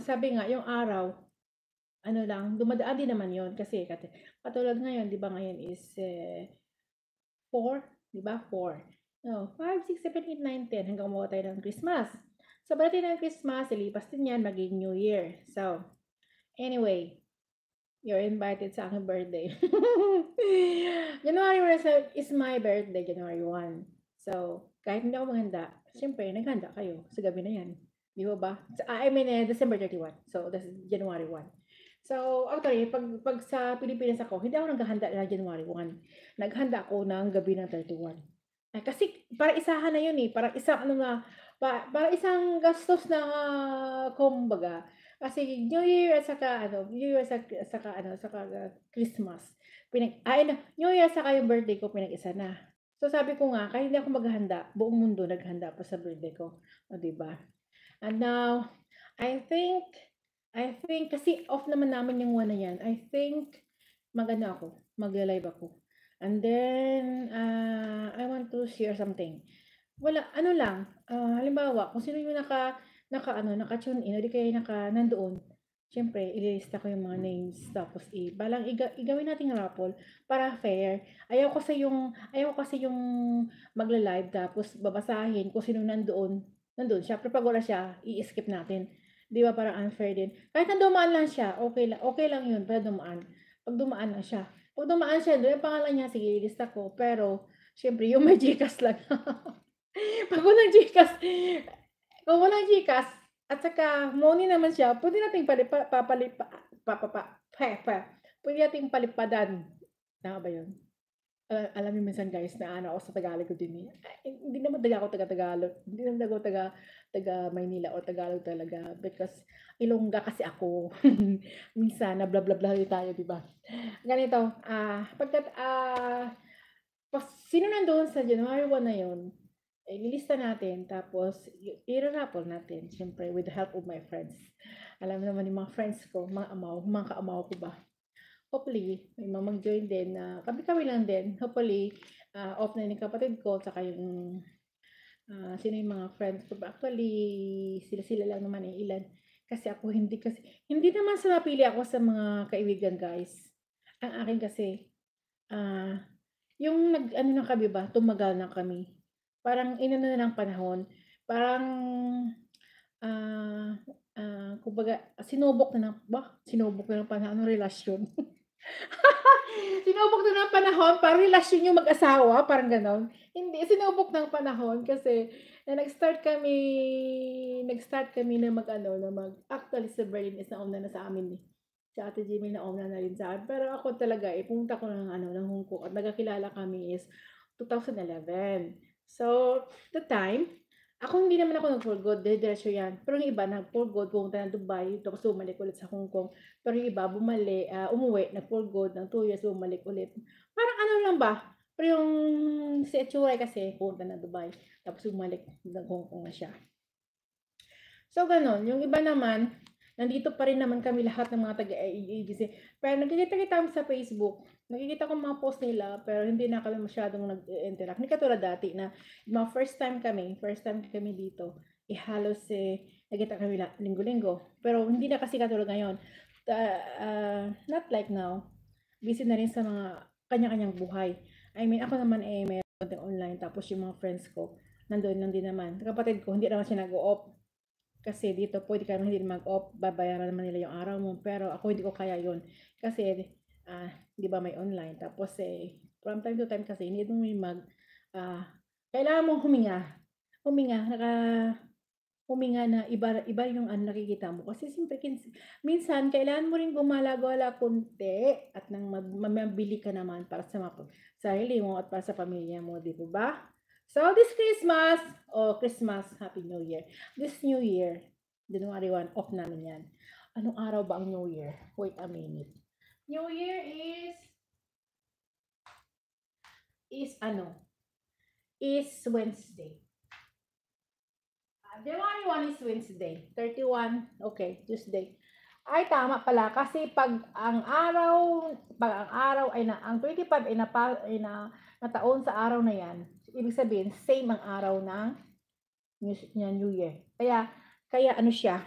sabi nga, yung araw, ano lang, dumadaan din naman yun. Kasi, katulad ngayon, di ba ngayon is 4, di ba? 4. No, 5, 6, 7, 8, 9, 10, hanggang umuwi tayo ng Christmas. So, pagdating ng Christmas, ilipas din yan, maging New Year. So, anyway, you're invited sa aking birthday. January 1 is my birthday, January 1. So, kahit hindi ako maghanda, siyempre, naghanda kayo sa gabi na yan. Di ba ba? I mean, December 31. So, that's January 1. So, actually, pag sa Pilipinas ako, hindi ako naghahanda na January 1. Naghanda ako ng gabi ng 31. Kasi, para isahan na yun eh. Parang isang, ano na, para isang gastos na, kumbaga, kasi New Year at saka New Year saka Christmas. New Year saka yung birthday ko pinag-isa na. So sabi ko nga, kahit hindi ako maghanda, buong mundo naghanda pa sa birthday ko. O, di ba? And now, I think kasi off naman namin yung one na yan. I think magla-live ako. And then, I want to share something. Wala, ano lang, halimbawa, kung sino yung naka-tune in, o di kaya nandoon, siyempre, ililista ko yung mga names, tapos balang igawin nating raffle para fair. Ayaw ko kasi yung magla-live, tapos babasahin kung sino nandun siya. Pero pag wala siya, i-skip natin. Di ba, parang unfair din. Kahit na dumaan lang siya, okay lang yun, para dumaan. Pag dumaan lang siya. Pag dumaan siya, doon yung pangalan niya, sige, ilista ko. Pero, siyempre, yung may Gcash lang. Pag walang GCash, kung walang GCash, at saka money naman siya, pwede nating pwede nating palipadan. Tama ba yun? Alam niyo minsan guys, na ano ako sa Tagalog ko din eh. Hindi naman ako taga-Tagalog. Hindi naman ako taga Maynila o Tagalog talaga. Because Ilongga kasi ako. Minsan, na blah blah blah tayo, di ba? Ganito, sino nandoon sa January 1 na yun, ililista natin, tapos i-raffle natin, siyempre, with the help of my friends. Alam mo naman yung mga friends ko, mga kaamaw ko ba. Hopefully, may mag-join din, kami-kami lang din. Hopefully, off na yung kapatid ko, saka yung, sino yung mga friends ko ba. Actually, sila lang naman ilan. Kasi hindi naman sa napili ako sa mga kaibigan, guys. Ang akin kasi, yung na kami ba, tumagal na kami. Parang inano na ng panahon, parang, kumbaga sinubok na ng panahon ang relasyon. Sinubok na ng panahon, parang relasyon yung mag-asawa, parang gano'n. Hindi, sinubok ng panahon kasi nag-start kami na actually si Berlin is nauna na sa amin eh. Si Ate Jimmy nauna na rin sa akin. Pero ako talaga pumunta ko ng Hong Kong at nagkakilala kami is 2011. So, the time, hindi naman ako nag-for good, diretso yan. Pero yung iba nag-for good, pumunta ng Dubai, tapos bumalik ulit sa Hong Kong. Pero yung iba, umuwi, nag-for good, ng 2 years, bumalik ulit. Parang ano lang ba? Pero yung si Etchuray kasi, pumunta na Dubai, tapos bumalik ng Hong Kong na siya. So, ganun. Yung iba naman, nandito pa rin naman kami lahat ng mga taga-AEGC. Pero nagkikita-kita kami sa Facebook. Nakikita ko mga post nila, pero hindi na kami masyadong nag-interact. Hindi katulad dati na mga first time kami dito, halos nagkita kami linggo-linggo. Pero hindi na kasi katulad ngayon. Not like now. Busy na rin sa mga kanya-kanyang buhay. I mean, ako naman meron din online, tapos yung mga friends ko, nandoon lang din naman. Kapatid ko, hindi naman siya nag-o-off. Kasi dito pwede ka hindi mag-off, babayaran naman nila yung araw mo. Pero ako hindi ko kaya yun. Kasi, di ba may online. Tapos from time to time kasi, hindi mo kailangan mong huminga na iba yung nakikita mo. Kasi siyempre, minsan, kailangan mo rin gumala-gala konti at nang mamabili ka naman para sa sarili mo at para sa pamilya mo, di ba? So, this Christmas, Happy New Year. This New Year, January 1, off namin yan. Anong araw ba ang New Year? Wait a minute. New Year is Wednesday. January 1 is Wednesday. 31, okay, Tuesday. Ay, tama pala. Kasi pag ang araw ay ang 25 ay nataon sa araw na yan, ibig sabihin, same ang araw ng New Year. Kaya ano siya,